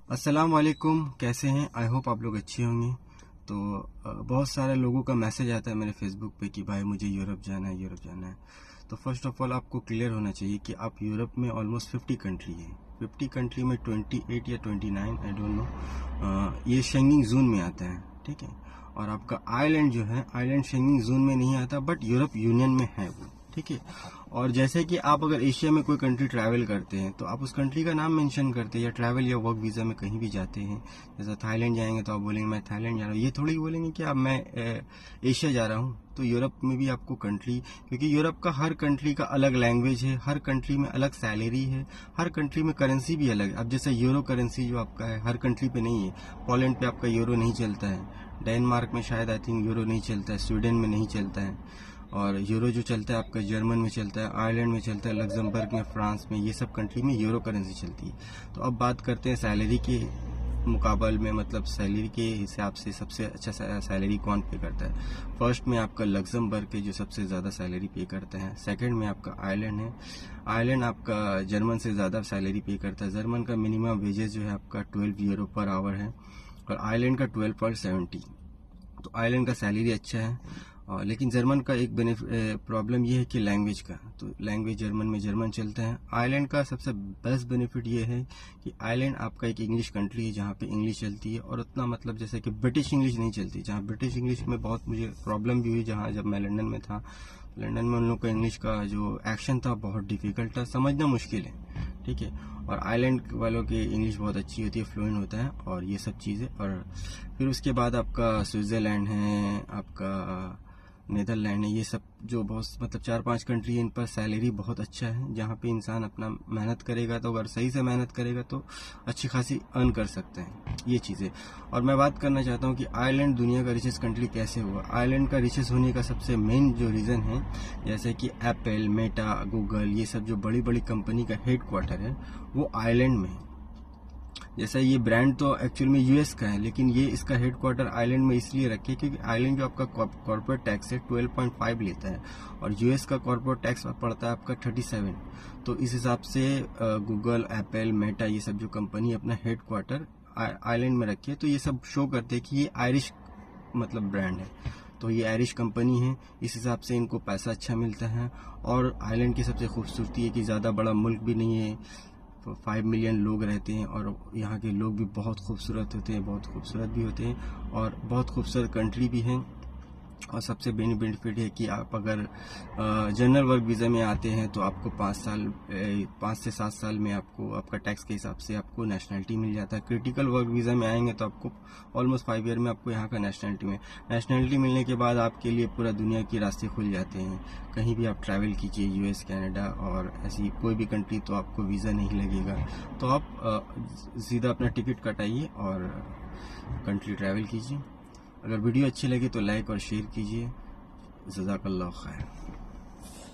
अस्सलाम वालेकुम, कैसे हैं? आई होप आप लोग अच्छे होंगे। तो बहुत सारे लोगों का मैसेज आता है मेरे फेसबुक पे कि भाई मुझे यूरोप जाना है, यूरोप जाना है। तो फर्स्ट ऑफ ऑल आपको क्लियर होना चाहिए कि आप यूरोप में ऑलमोस्ट 50 कंट्री है। 50 कंट्री में 28 या 29 आई डोंट नो, ये शेंगेन जोन में आता है, ठीक है। और आपका आयरलैंड जो है, आयरलैंड शेंगेन जोन में नहीं आता, बट यूरोप यूनियन में है वो, ठीक है। और जैसे कि आप अगर एशिया में कोई कंट्री ट्रैवल करते हैं तो आप उस कंट्री का नाम मेंशन करते हैं, या ट्रैवल या वर्क वीज़ा में कहीं भी जाते हैं। जैसे थाईलैंड जाएंगे तो आप बोलेंगे मैं थाईलैंड जा रहा हूँ, ये थोड़ी बोलेंगे कि अब मैं एशिया जा रहा हूँ। तो यूरोप में भी आपको कंट्री, क्योंकि यूरोप का हर कंट्री का अलग लैंग्वेज है, हर कंट्री में अलग सैलरी है, हर कंट्री में करेंसी भी अलग है। अब जैसे यूरो करेंसी जो आपका है हर कंट्री पे नहीं है। पोलैंड पे आपका यूरो नहीं चलता है, डेनमार्क में शायद आई थिंक यूरो नहीं चलता है, स्वीडन में नहीं चलता है। और यूरो जो चलता है आपका जर्मन में चलता है, आयरलैंड में चलता है, लग्जमबर्ग में, फ्रांस में, ये सब कंट्री में यूरो करेंसी चलती है। तो अब बात करते हैं सैलरी के मुकाबले में, मतलब सैलरी के हिसाब से सबसे अच्छा सैलरी कौन पे करता है। फर्स्ट में आपका लग्जमबर्ग के जो सबसे ज़्यादा सैलरी पे करते हैं। सेकंड में आपका आयरलैंड है। आयरलैंड आपका जर्मन से ज़्यादा सैलरी पे करता है। जर्मन का मिनिमम वेजेस जो है आपका 12 यूरो पर आवर है, और आयरलैंड का 12.70। तो आयरलैंड का सैलरी अच्छा है। लेकिन जर्मन का एक प्रॉब्लम ये है कि लैंग्वेज का, तो लैंग्वेज जर्मन में जर्मन चलता है। आयरलैंड का सबसे बेस्ट बेनिफिट ये है कि आयरलैंड आपका एक इंग्लिश कंट्री है जहाँ पे इंग्लिश चलती है, और उतना मतलब जैसे कि ब्रिटिश इंग्लिश नहीं चलती। जहाँ ब्रिटिश इंग्लिश में बहुत मुझे प्रॉब्लम भी हुई, जहाँ जब मैं लंदन में था, लंदन में उन लोग का इंग्लिश का जो एक्शन था बहुत डिफिकल्ट था, समझना मुश्किल है, ठीक है। और आइलैंड वालों की इंग्लिश बहुत अच्छी होती है, फ्लुएंट होता है, और ये सब चीज़ें। और फिर उसके बाद आपका स्विट्ज़रलैंड है, आपका नीदरलैंड है, ये सब जो बहुत मतलब 4-5 कंट्री है, इन पर सैलरी बहुत अच्छा है। जहाँ पे इंसान अपना मेहनत करेगा, तो अगर सही से मेहनत करेगा तो अच्छी खासी अर्न कर सकते हैं, ये चीज़ें। और मैं बात करना चाहता हूँ कि आयरलैंड दुनिया का रिचेस्ट कंट्री कैसे हुआ। आयरलैंड का रिचेस्ट होने का सबसे मेन जो रीज़न है, जैसे कि एप्पल, मेटा, गूगल, ये सब जो बड़ी बड़ी कंपनी का हेड क्वार्टर है वो आयरलैंड में है। जैसा ये ब्रांड तो एक्चुअल में यूएस का है, लेकिन ये इसका हेडक्वार्टर आइलैंड में इसलिए रखे क्योंकि आइलैंड जो आपका कॉर्पोरेट टैक्स है 12.5 लेता है, और यूएस का कॉर्पोरेट टैक्स पड़ता है आपका 37। तो इस हिसाब से गूगल, एप्पल, मेटा, ये सब जो कंपनी अपना हेडक्वार्टर आइलैंड में रखे, तो ये सब शो करते हैं कि ये आयरिश मतलब ब्रांड है। तो ये आयरिश कंपनी है, इस हिसाब से इनको पैसा अच्छा मिलता है। और आइलैंड की सबसे खूबसूरती है कि ज़्यादा बड़ा मुल्क भी नहीं है, 5 मिलियन लोग रहते हैं, और यहाँ के लोग भी बहुत खूबसूरत होते हैं, बहुत खूबसूरत भी होते हैं, और बहुत खूबसूरत कंट्री भी है। और सबसे बेनिफिट है कि आप अगर जनरल वर्क वीज़ा में आते हैं तो आपको 5 से 7 साल में आपको आपका टैक्स के हिसाब से आपको नेशनलिटी मिल जाता है। क्रिटिकल वर्क वीज़ा में आएंगे तो आपको ऑलमोस्ट 5 ईयर में आपको यहाँ का नेशनलिटी मिलने के बाद आपके लिए पूरा दुनिया के रास्ते खुल जाते हैं। कहीं भी आप ट्रैवल कीजिए, यूएस, कनाडा और ऐसी कोई भी कंट्री, तो आपको वीज़ा नहीं लगेगा। तो आप सीधा अपना टिकट कटाइए और कंट्री ट्रैवल कीजिए। अगर वीडियो अच्छी लगी तो लाइक और शेयर कीजिए। जज़ाकल्लाह खैर।